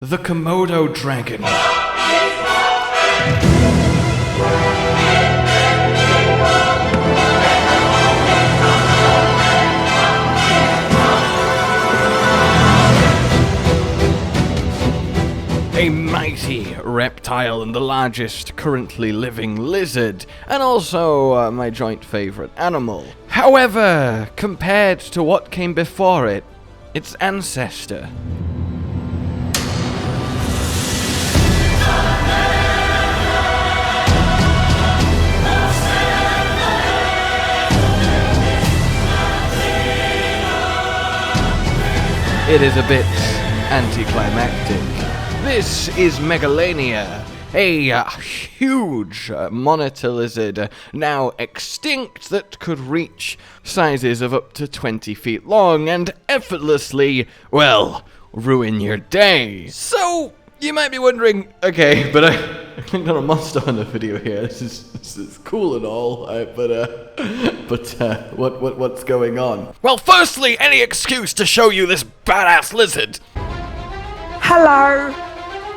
The Komodo Dragon. A mighty reptile and the largest currently living lizard, and also my joint favorite animal. However, compared to what came before it, its ancestor. It is a bit anticlimactic. This is Megalania, a huge monitor lizard, now extinct, that could reach sizes of up to 20 feet long and effortlessly, well, ruin your day. So, you might be wondering, okay, but I clicked on a Monster Hunter video here. This is cool and all, but what's going on? Well, firstly, any excuse to show you this badass lizard. Hello.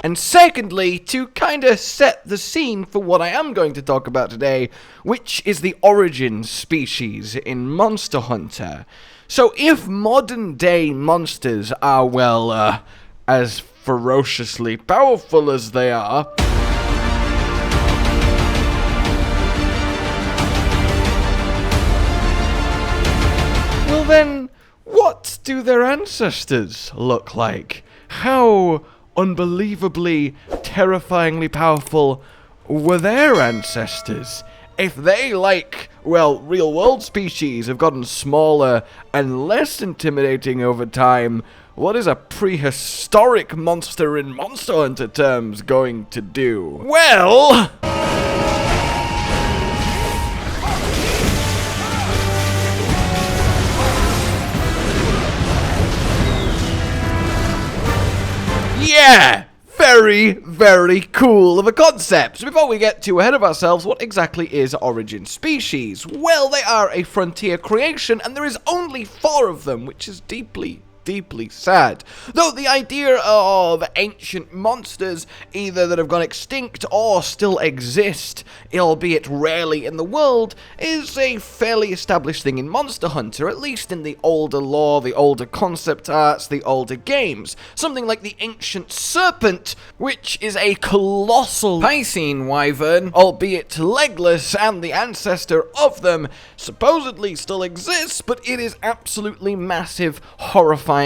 And secondly, to kind of set the scene for what I am going to talk about today, which is the origin species in Monster Hunter. So if modern day monsters are, well, as ferociously powerful as they are, well then, what do their ancestors look like? How unbelievably, terrifyingly powerful were their ancestors? If they, like, well, real-world species have gotten smaller and less intimidating over time, what is a prehistoric monster in Monster Hunter terms going to do? Well, yeah! Very, very cool of a concept. So before we get too ahead of ourselves, what exactly is origin species? Well, they are a frontier creation, and there is only 4 of them, which is deeply sad. Though the idea of ancient monsters, either that have gone extinct or still exist, albeit rarely in the world, is a fairly established thing in Monster Hunter, at least in the older lore, the older concept arts, the older games. Something like the ancient serpent, which is a colossal piscine wyvern, albeit legless, and the ancestor of them supposedly still exists, but it is absolutely massive, horrifying,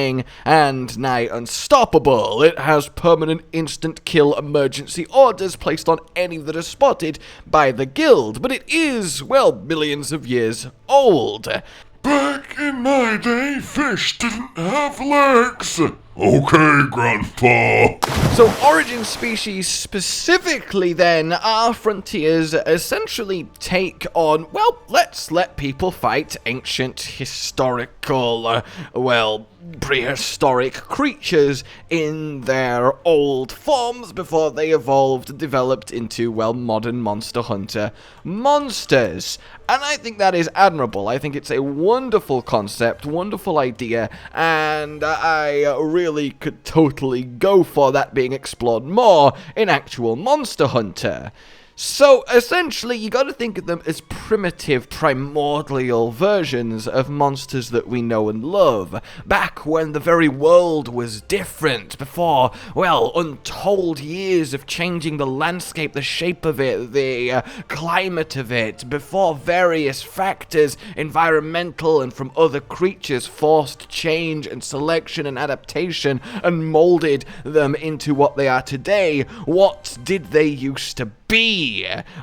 and nigh unstoppable. It has permanent instant kill emergency orders placed on any that are spotted by the guild, but it is, well, millions of years old. Back in my day, fish didn't have legs. Okay, Grandpa. So origin species specifically then are frontiers that essentially take on, well, let's let people fight ancient, historical, well, prehistoric creatures in their old forms before they evolved and developed into, well, modern Monster Hunter monsters. And I think that is admirable. I think it's a wonderful concept, wonderful idea, and I really could totally go for that being explored more in actual Monster Hunter. So, essentially, you gotta think of them as primitive, primordial versions of monsters that we know and love. Back when the very world was different, before, well, untold years of changing the landscape, the shape of it, the climate of it, before various factors, environmental and from other creatures, forced change and selection and adaptation and molded them into what they are today. What did they used to be?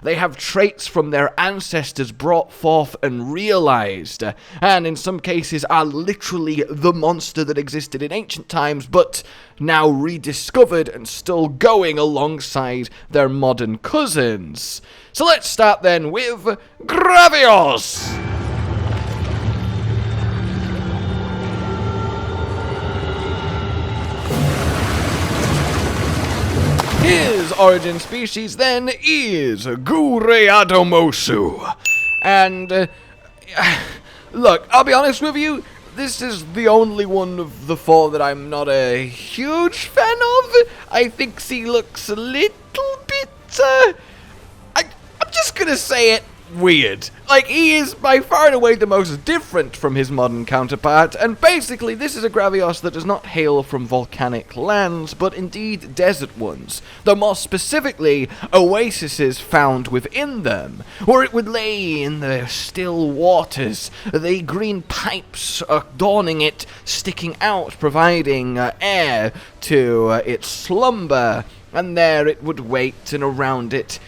They have traits from their ancestors brought forth and realized, and in some cases are literally the monster that existed in ancient times, but now rediscovered and still going alongside their modern cousins. So let's start then with Gravios! His origin species, then, is Gureadomosu. And, look, I'll be honest with you, this is the only one of the four that I'm not a huge fan of. I think he looks a little bit, I'm just gonna say it, weird. Like, he is by far and away the most different from his modern counterpart, and basically this is a Gravios that does not hail from volcanic lands, but indeed desert ones, though more specifically, oases found within them, where it would lay in the still waters, the green pipes adorning it, sticking out, providing air to its slumber. And there it would wait, and around it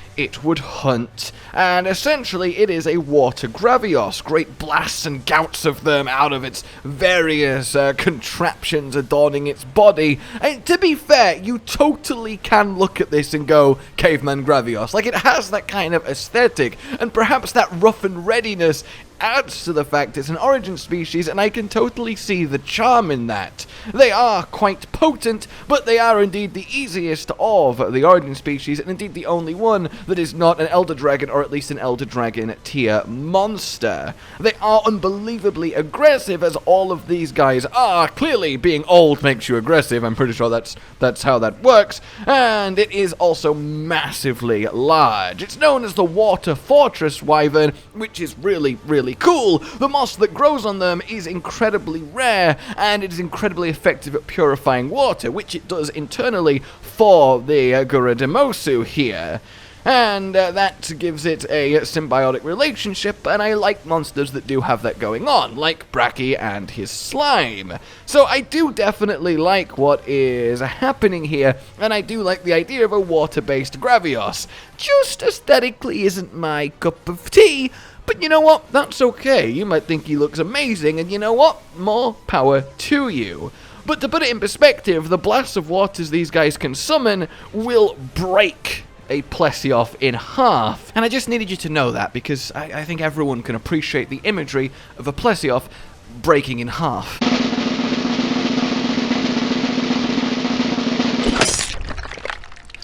would hunt. And essentially it is a water Gravios, great blasts and gouts of them out of its various contraptions adorning its body. And to be fair, you totally can look at this and go, Caveman Gravios. Like, it has that kind of aesthetic, and perhaps that rough and readiness adds to the fact it's an origin species, and I can totally see the charm in that. They are quite potent, but they are indeed the easiest of the origin species, and indeed the only one that is not an Elder Dragon, or at least an Elder Dragon tier monster. They are unbelievably aggressive, as all of these guys are. Clearly, being old makes you aggressive. I'm pretty sure that's how that works. And it is also massively large. It's known as the Water Fortress Wyvern, which is really, really cool. The moss that grows on them is incredibly rare, and it is incredibly effective at purifying water, which it does internally for the Gureadomosu here. And that gives it a symbiotic relationship, and I like monsters that do have that going on, like Bracky and his slime. So I do definitely like what is happening here, and I do like the idea of a water-based Gravios. Just aesthetically isn't my cup of tea, but you know what? That's okay. You might think he looks amazing, and you know what? More power to you. But to put it in perspective, the blasts of waters these guys can summon will break a Plesioth in half. And I just needed you to know that, because I think everyone can appreciate the imagery of a Plesioth breaking in half.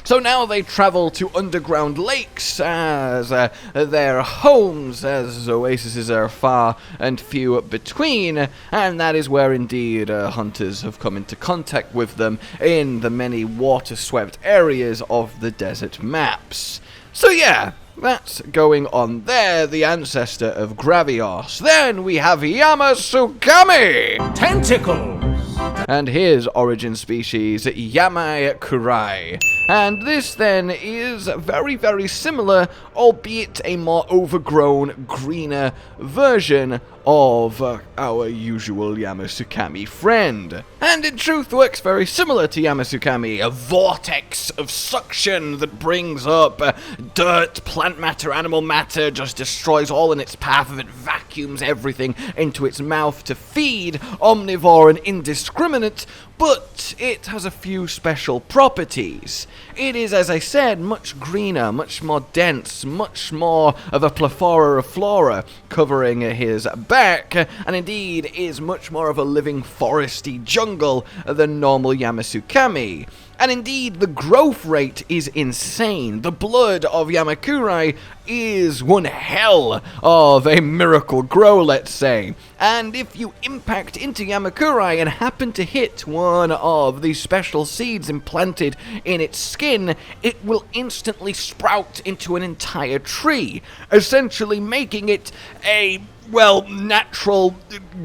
So now they travel to underground lakes as their homes, as oases are far and few between, and that is where indeed hunters have come into contact with them in the many water-swept areas of the desert maps. So yeah, that's going on there, the ancestor of Gravios. Then we have Yamakurai! Tentacles! And his origin species, Yamakurai. And this then is very, very similar, albeit a more overgrown, greener version of our usual Yamakurai friend. And in truth works very similar to Yamakurai, a vortex of suction that brings up dirt, plant matter, animal matter, just destroys all in its path of it, vacuums everything into its mouth to feed, omnivore and indiscriminate, but it has a few special properties. It is, as I said, much greener, much more dense, much more of a plethora of flora covering his back, and indeed is much more of a living foresty jungle than normal Yamakurai. And indeed, the growth rate is insane. The blood of Yamakurai is one hell of a miracle grow, let's say. And if you impact into Yamakurai and happen to hit one of the special seeds implanted in its skin, it will instantly sprout into an entire tree, essentially making it a, well, natural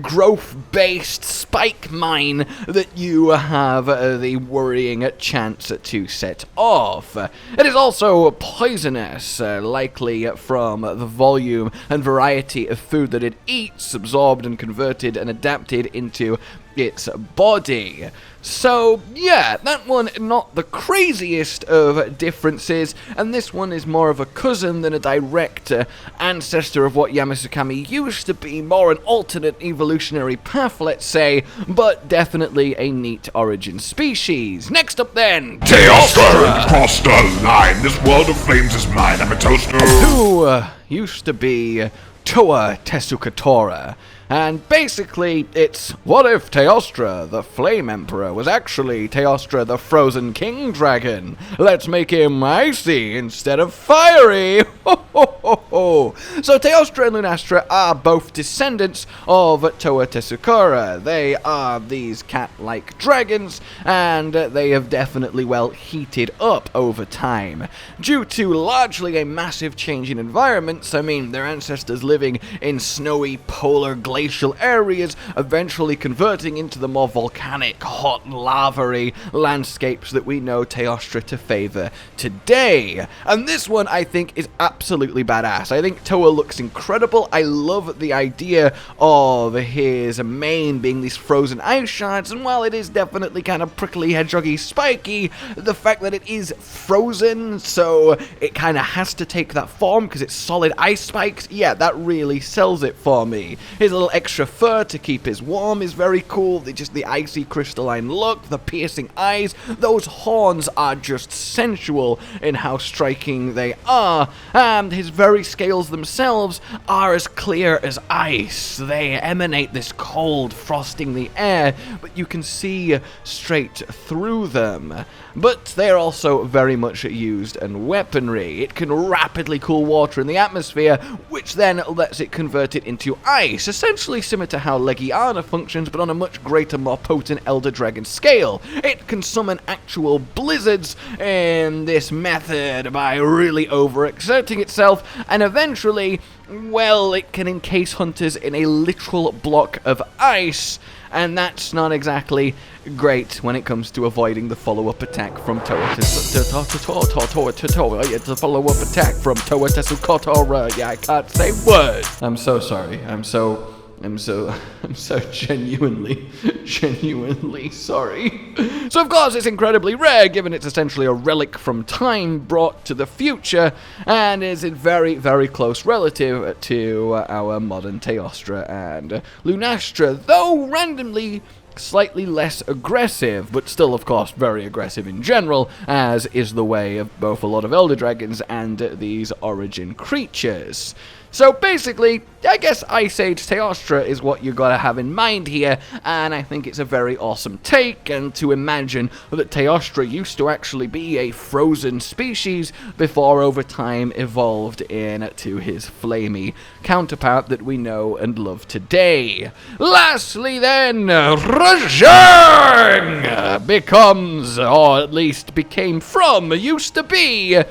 growth-based spike mine that you have the worrying chance to set off. It is also poisonous, likely from the volume and variety of food that it eats, absorbed and converted and adapted into its body. So yeah, that one not the craziest of differences, and this one is more of a cousin than a direct ancestor of what Yamakurai used to be, more an alternate evolutionary path, let's say, but definitely a neat origin species. Next up then, Teostra crossed the line. This world of flames is mine. I'm a toaster. who used to be Toa Tesukatora. And basically, it's, what if Teostra, the Flame Emperor, was actually Teostra, the Frozen King Dragon? Let's make him icy instead of fiery! So Teostra and Lunastra are both descendants of Toa Tesukatora. They are these cat-like dragons, and they have definitely, well, heated up over time. Due to largely a massive change in environments, I mean, their ancestors living in snowy polar glacial areas, eventually converting into the more volcanic, hot, lava-y landscapes that we know Teostra to favor today. And this one, I think, is absolutely badass. I think Toa looks incredible. I love the idea of his mane being these frozen ice shards, and while it is definitely kind of prickly, hedgehoggy, spiky, the fact that it is frozen, so it kind of has to take that form because it's solid ice spikes, yeah, that really sells it for me. His little extra fur to keep his warm is very cool. Just the icy crystalline look, the piercing eyes, those horns are just sensual in how striking they are, and his very scales themselves are as clear as ice. They emanate this cold, frosting the air, but you can see straight through them. But they are also very much used in weaponry. It can rapidly cool water in the atmosphere, which then lets it convert it into ice, essentially similar to how Legiana functions, but on a much greater, more potent Elder Dragon scale. It can summon actual blizzards in this method by really overexerting itself, and eventually, well, it can encase hunters in a literal block of ice, and that's not exactly great when it comes to avoiding the follow-up attack from Toa Tesukatora. Yeah, I can't say words. I'm so sorry. I'm so genuinely sorry. So of course it's incredibly rare, given it's essentially a relic from time brought to the future, and is a very, very close relative to our modern Teostra and Lunastra, though randomly slightly less aggressive, but still of course very aggressive in general, as is the way of both a lot of Elder Dragons and these origin creatures. So basically, I guess Ice Age Teostra is what you gotta have in mind here, and I think it's a very awesome take, and to imagine that Teostra used to actually be a frozen species before over time evolved into his flamey counterpart that we know and love today. Lastly then, RageGamingVideos becomes, or at least became from, used to be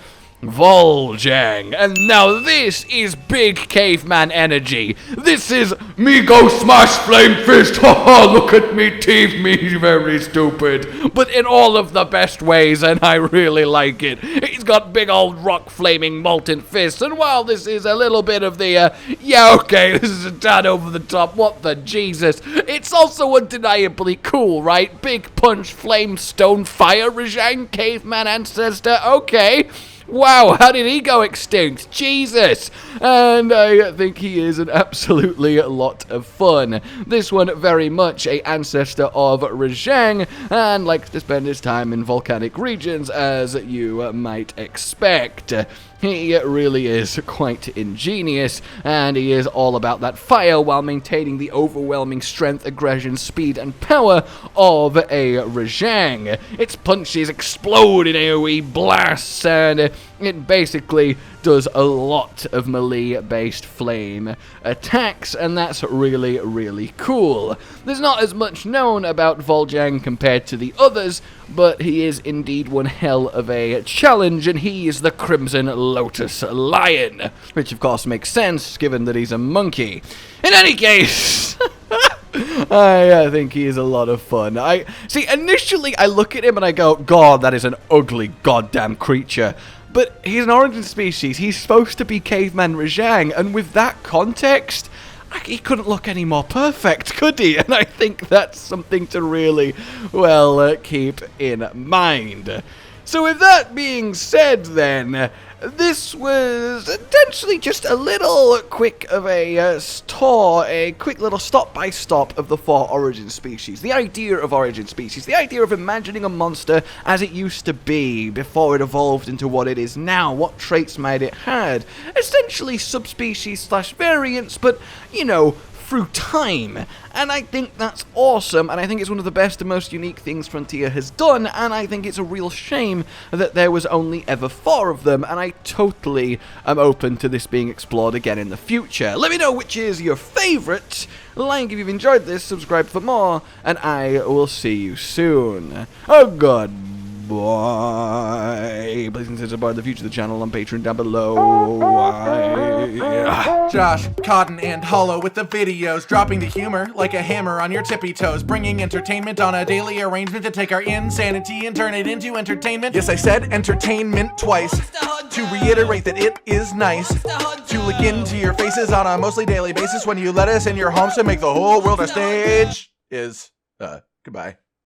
Voljang, and now this is big caveman energy. This is me go smash flame fist, haha, look at me teeth, me very stupid, but in all of the best ways, and I really like it. He's got big old rock flaming molten fists, and while this is a little bit of the, yeah okay, this is a tad over the top, what the Jesus, it's also undeniably cool, right? Big punch, flame, stone, fire, RageGaming, caveman ancestor, okay. Wow, how did he go extinct? Jesus! And I think he is an absolutely lot of fun. This one very much a ancestor of RageGaming, and likes to spend his time in volcanic regions, as you might expect. He really is quite ingenious, and he is all about that fire while maintaining the overwhelming strength, aggression, speed, and power of a RageGaming. Its punches explode in AoE blasts, and it basically does a lot of melee-based flame attacks, and that's really, really cool. There's not as much known about Voljang compared to the others, but he is indeed one hell of a challenge, and he is the Crimson Lotus Lion, which of course makes sense, given that he's a monkey. In any case, I think he is a lot of fun. Initially I look at him and I go, God, that is an ugly goddamn creature. But he's an origin species. He's supposed to be caveman RageGaming, and with that context, he couldn't look any more perfect, could he? And I think that's something to really, well, keep in mind. So with that being said then, this was essentially just a little quick of a quick little stop-by-stop of the 4 origin species. The idea of origin species, the idea of imagining a monster as it used to be before it evolved into what it is now, what traits might it had. Essentially subspecies / variants, but, you know, through time. And I think that's awesome, and I think it's one of the best and most unique things Frontier has done, and I think it's a real shame that there was only ever 4 of them, and I totally am open to this being explored again in the future. Let me know which is your favourite, like if you've enjoyed this, subscribe for more, and I will see you soon. Oh god. Bye. Please consider supporting the future of the channel on Patreon down below. Josh, Cotton, and Hollow with the videos, dropping the humor like a hammer on your tippy toes, bringing entertainment on a daily arrangement to take our insanity and turn it into entertainment. Yes, I said entertainment twice, to reiterate that it is nice to look into your faces on a mostly daily basis when you let us in your homes to make the whole world a stage. Goodbye.